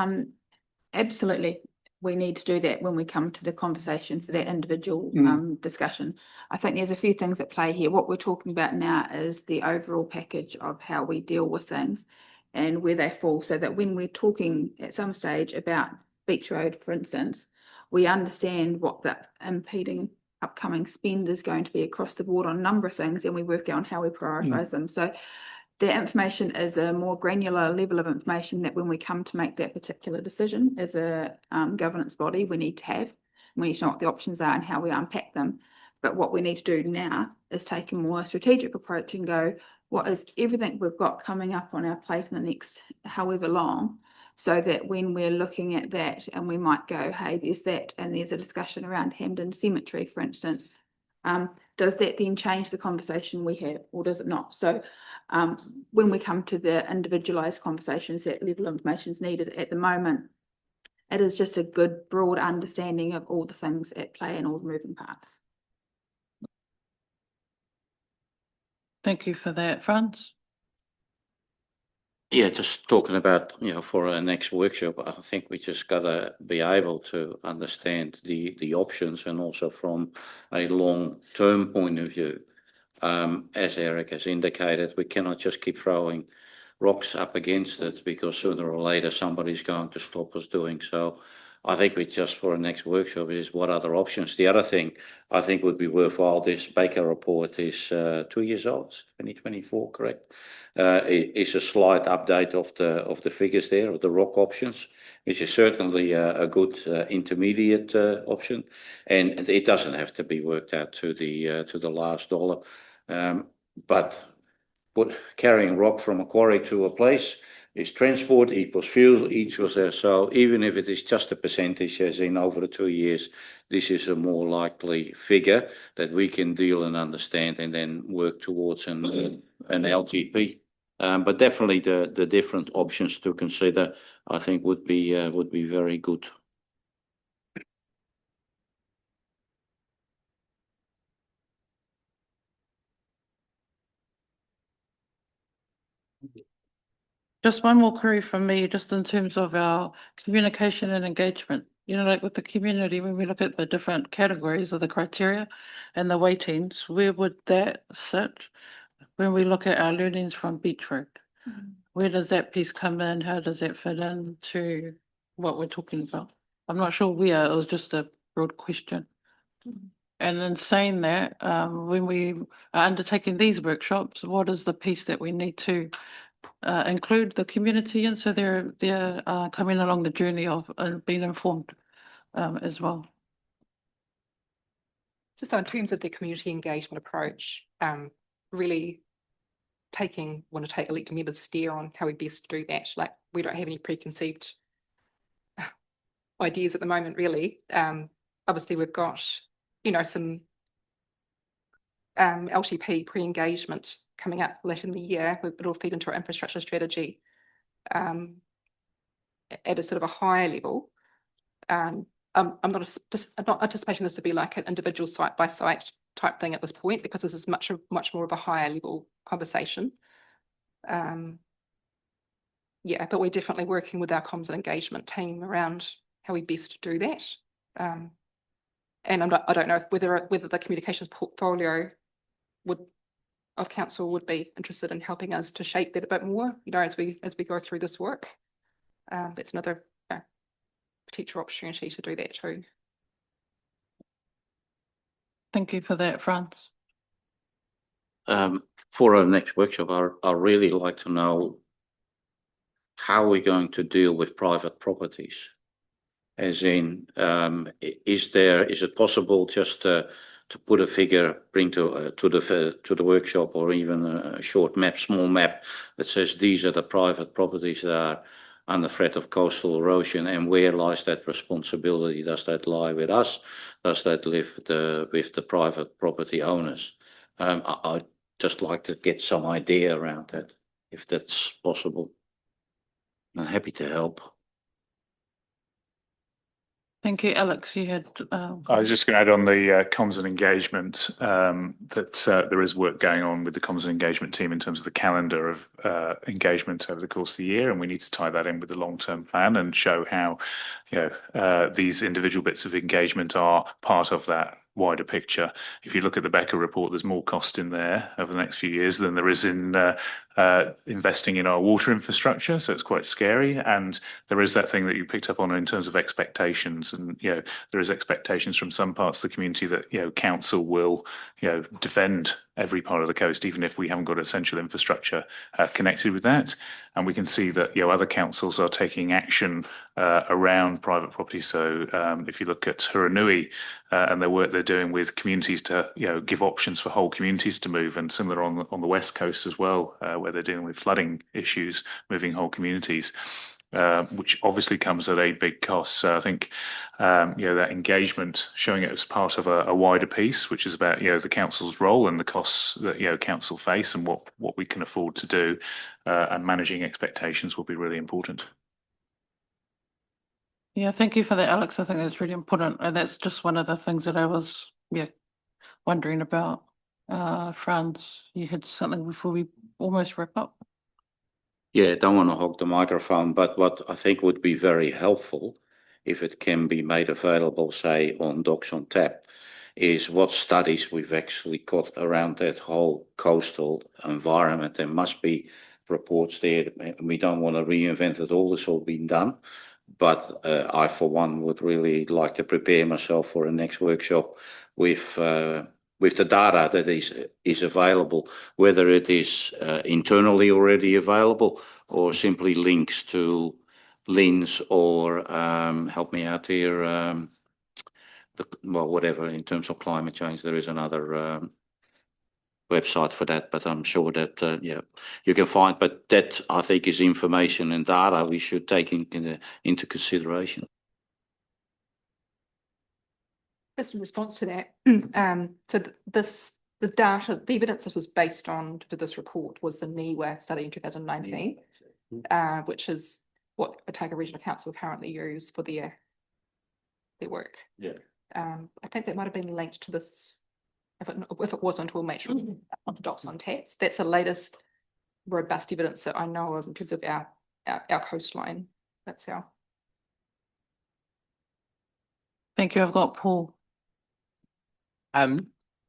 absolutely we need to do that when we come to the conversation for that individual discussion. I think there's a few things at play here. What we're talking about now is the overall package of how we deal with things and where they fall, so that when we're talking at some stage about Beach Road, for instance, we understand what the impeding upcoming spend is going to be across the board on a number of things, and we work out on how we prioritise them. So the information is a more granular level of information that when we come to make that particular decision as a governance body, we need to have. We need to know what the options are and how we unpack them. But what we need to do now is take a more strategic approach and go, what is everything we've got coming up on our plate in the next however long, so that when we're looking at that and we might go, hey, there's that, and there's a discussion around Hampden Cemetery, for instance, does that then change the conversation we have, or does it not? So when we come to the individualized conversations, that level of information is needed. At the moment, it is just a good broad understanding of all the things at play and all the moving parts. Thank you for that. Franz? Yeah, just talking about, for our next workshop, I think we just gotta be able to understand the options, and also from a long-term point of view. As Eric has indicated, we cannot just keep throwing rocks up against it, because sooner or later somebody's going to stop us doing so. I think we just, for our next workshop, is what other options. The other thing I think would be worthwhile, this Baker report is 2 years old, 2024, correct? It's a slight update of the figures there, of the rock options, which is certainly a good intermediate option, and it doesn't have to be worked out to the last dollar. But carrying rock from a quarry to a place is transport equals fuel equals there. So even if it is just a percentage, as in over the 2 years, this is a more likely figure that we can deal and understand and then work towards an LTP. But definitely the different options to consider, I think, would be very good. Just one more query from me, just in terms of our communication and engagement. You know, like with the community, when we look at the different categories of the criteria and the weightings, where would that sit when we look at our learnings from Beachroad? Where does that piece come in? How does that fit into what we're talking about? I'm not sure where, it was just a broad question. And in saying that, when we are undertaking these workshops, what is the piece that we need to include the community in, so they're coming along the journey of being informed as well? So in terms of the community engagement approach, really want to take elected members' steer on how we best do that. Like, we don't have any preconceived ideas at the moment, really. Obviously, we've got, some LTP pre-engagement coming up later in the year. It'll feed into our infrastructure strategy at a sort of a higher level. I'm not anticipating this to be like an individual site by site type thing at this point, because this is much more of a higher level conversation. Yeah, but we're definitely working with our comms and engagement team around how we best do that. And I don't know whether the communications portfolio of council would be interested in helping us to shape that a bit more, as we go through this work. That's another potential opportunity to do that too. Thank you for that, Franz. For our next workshop, I really like to know how we're going to deal with private properties. As in, is it possible just to put a figure, bring to the workshop, or even a short map, small map that says these are the private properties that are under threat of coastal erosion, and where lies that responsibility? Does that lie with us? Does that live with the private property owners? I'd just like to get some idea around that, if that's possible. I'm happy to help. Thank you, Alex. You had. I was just going to add on the comms and engagement that there is work going on with the comms and engagement team in terms of the calendar of engagement over the course of the year, and we need to tie that in with the long-term plan and show how these individual bits of engagement are part of that wider picture. If you look at the Becker report, there's more cost in there over the next few years than there is in investing in our water infrastructure. So it's quite scary. And there is that thing that you picked up on in terms of expectations. And, there is expectations from some parts of the community that, council will, defend every part of the coast, even if we haven't got essential infrastructure connected with that. And we can see that, other councils are taking action around private property. So if you look at Huranui and the work they're doing with communities to, give options for whole communities to move, and similar on the west coast as well, where they're dealing with flooding issues, moving whole communities, which obviously comes at a big cost. So I think, that engagement, showing it as part of a wider piece, which is about, the council's role and the costs that, council face, and what we can afford to do, and managing expectations will be really important. Yeah, thank you for that, Alex. I think that's really important. And that's just one of the things that I was, wondering about. Franz, you had something before we almost wrap up? Yeah, I don't want to hog the microphone, but what I think would be very helpful, if it can be made available, say, on Docs on Tap, is what studies we've actually got around that whole coastal environment. There must be reports there. We don't want to reinvent it all. It's all been done. But I, for one, would really like to prepare myself for a next workshop with the data that is available, whether it is internally already available or simply links to LINs or help me out here. Whatever, in terms of climate change, there is another website for that, but I'm sure that, yeah, you can find, but that I think is information and data we should take into consideration. Just in response to that, the data, the evidence that was based on for this report was the NIWA study in 2019, which is what Otago Regional Council currently use for their work. Yeah. I think that might have been linked to this. If it wasn't, we'll make sure on the docs on taps. That's the latest robust evidence that I know of in terms of our coastline. That's our. Thank you. I've got Paul.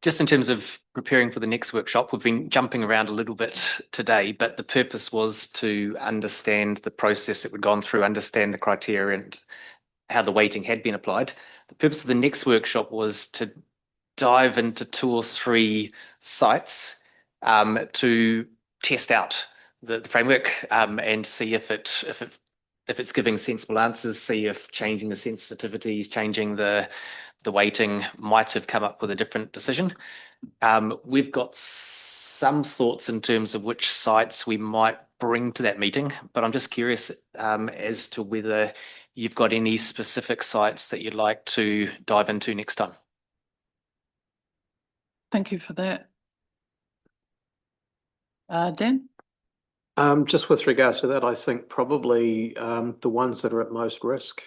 Just in terms of preparing for the next workshop, we've been jumping around a little bit today, but the purpose was to understand the process that we'd gone through, understand the criteria and how the weighting had been applied. The purpose of the next workshop was to dive into 2 or 3 sites to test out the framework and see if it's giving sensible answers, see if changing the sensitivities, changing the weighting might have come up with a different decision. We've got some thoughts in terms of which sites we might bring to that meeting, but I'm just curious as to whether you've got any specific sites that you'd like to dive into next time. Thank you for that. Dan? Just with regards to that, I think probably the ones that are at most risk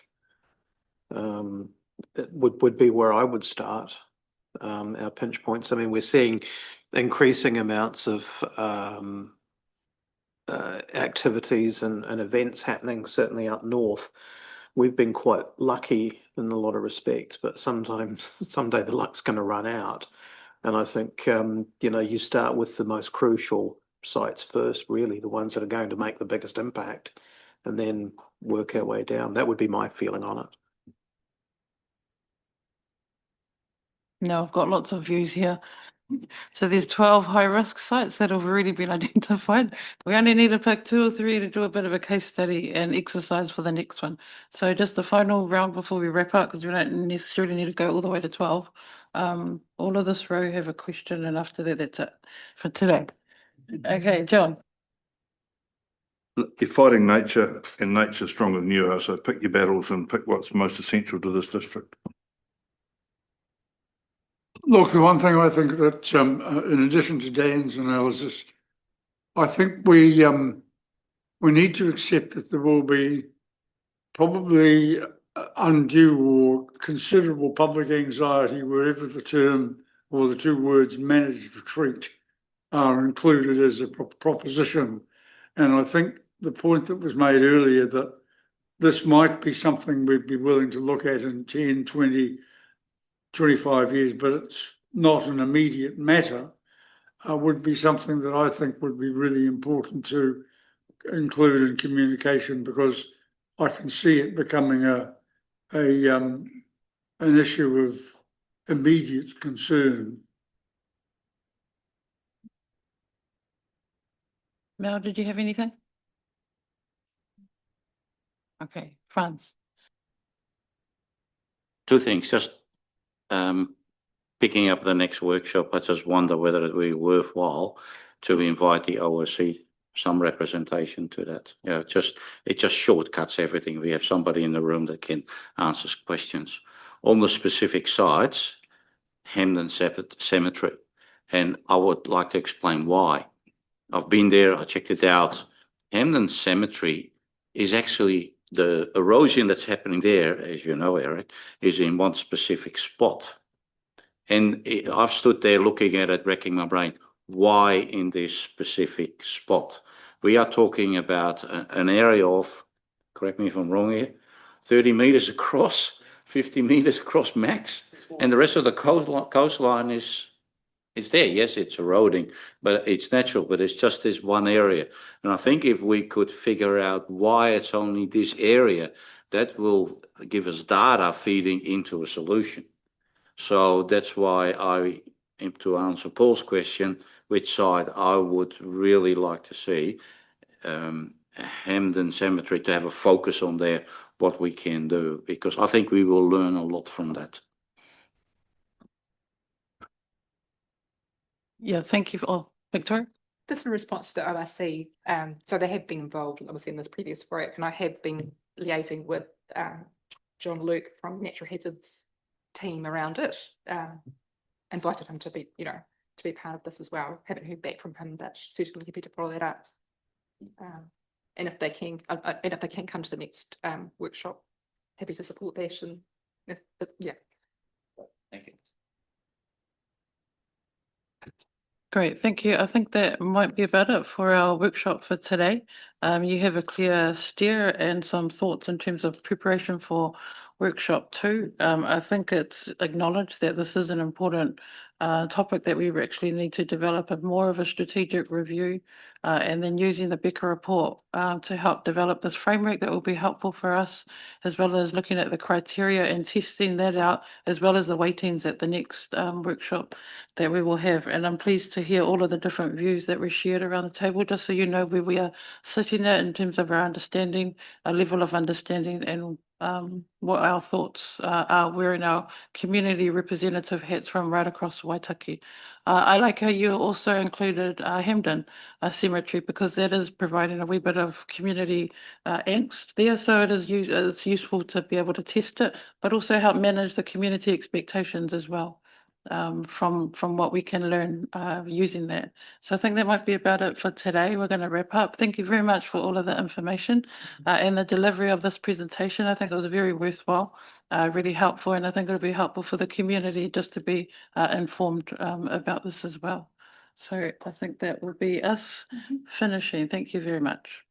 it would be where I would start. Our pinch points. I mean, we're seeing increasing amounts of activities and events happening, certainly up north. We've been quite lucky in a lot of respects, but sometimes someday the luck's going to run out. And I think, you start with the most crucial sites first, really, the ones that are going to make the biggest impact, and then work our way down. That would be my feeling on it. No, I've got lots of views here. So there's 12 high-risk sites that have already been identified. We only need to pick 2 or 3 to do a bit of a case study and exercise for the next one. So just the final round before we wrap up, because we don't necessarily need to go all the way to 12. All of this row have a question, and after that, that's it for today. Okay, John. You're fighting nature, and nature's stronger than you are, so pick your battles and pick what's most essential to this district. Look, the one thing I think that, in addition to Dan's analysis, I think we need to accept that there will be probably undue or considerable public anxiety wherever the term or the 2 words managed retreat are included as a proposition. And I think the point that was made earlier that this might be something we'd be willing to look at in 10, 20, 25 years, but it's not an immediate matter, would be something that I think would be really important to include in communication, because I can see it becoming an issue of immediate concern. Mel, did you have anything? Okay, Franz. 2 things, just picking up the next workshop, I just wonder whether it would be worthwhile to invite the OSC some representation to that. Yeah, it just shortcuts everything. We have somebody in the room that can answer questions on the specific sites, Hamden Cemetery, and I would like to explain why. I've been there, I checked it out. Hamden Cemetery is actually the erosion that's happening there, as you know, Eric, is in one specific spot. And I've stood there looking at it, racking my brain. Why in this specific spot? We are talking about an area of, correct me if I'm wrong here, 30 meters across, 50 meters across max. And the rest of the coastline is there. Yes, it's eroding, but it's natural, but it's just this one area. And I think if we could figure out why it's only this area, that will give us data feeding into a solution. So that's why to answer Paul's question, which side I would really like to see, Hamden Cemetery, to have a focus on there, what we can do, because I think we will learn a lot from that. Yeah, thank you for, oh, Victoria? Just in response to the ORC, so they have been involved obviously in this previous work, and I have been liaising with John Luke from Natural Hazards team around it. Invited him to be, to be part of this as well. Haven't heard back from him, but certainly happy to follow that up. And if they can come to the next workshop, happy to support that. And yeah. Thank you. Great, thank you. I think that might be about it for our workshop for today. You have a clear steer and some thoughts in terms of preparation for workshop 2. I think it's acknowledged that this is an important topic that we actually need to develop a more of a strategic review, and then using the Becker report to help develop this framework that will be helpful for us, as well as looking at the criteria and testing that out, as well as the weightings at the next workshop that we will have. And I'm pleased to hear all of the different views that were shared around the table, just so you know where we are sitting at in terms of our understanding, our level of understanding, and what our thoughts are wearing our community representative hats from right across Waitaki. I like how you also included Hamden Cemetery, because that is providing a wee bit of community angst there. So it's useful to be able to test it, but also help manage the community expectations as well. From what we can learn using that. So I think that might be about it for today. We're going to wrap up. Thank you very much for all of the information and the delivery of this presentation. I think it was very worthwhile, really helpful, and I think it'll be helpful for the community just to be informed about this as well. So I think that will be us finishing. Thank you very much.